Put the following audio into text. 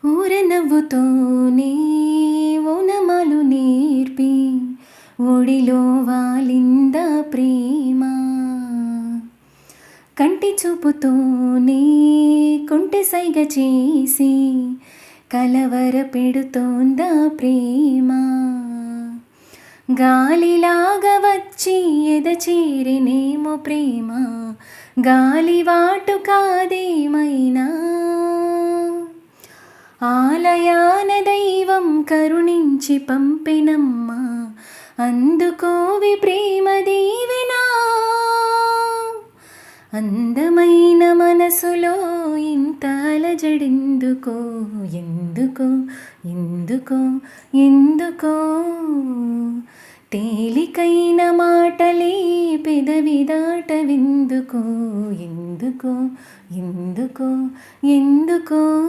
ఊరనవ్వుతోనే ఓనమాలు నేర్పి ఒడిలో వాలిందా ప్రేమ. కంటి చూపుతోనే కుంటె సైగ చేసి కలవర పెడుతోందా ప్రేమ. గాలిలాగా వచ్చి ఎద చేరినేమో ప్రేమ, గాలివాటు కాదేమైనా. ఆలయాన దైవం కరుణించి పంపెనమ్మా, అందుకోవి ప్రేమ దీవెనా. అందమైన మనసులో ఇంత అలజడెందుకో, ఎందుకో ఎందుకో ఎందుకో. తేలికైన మాటలే పెదవి దాటవెందుకో, ఎందుకో ఎందుకో ఎందుకో.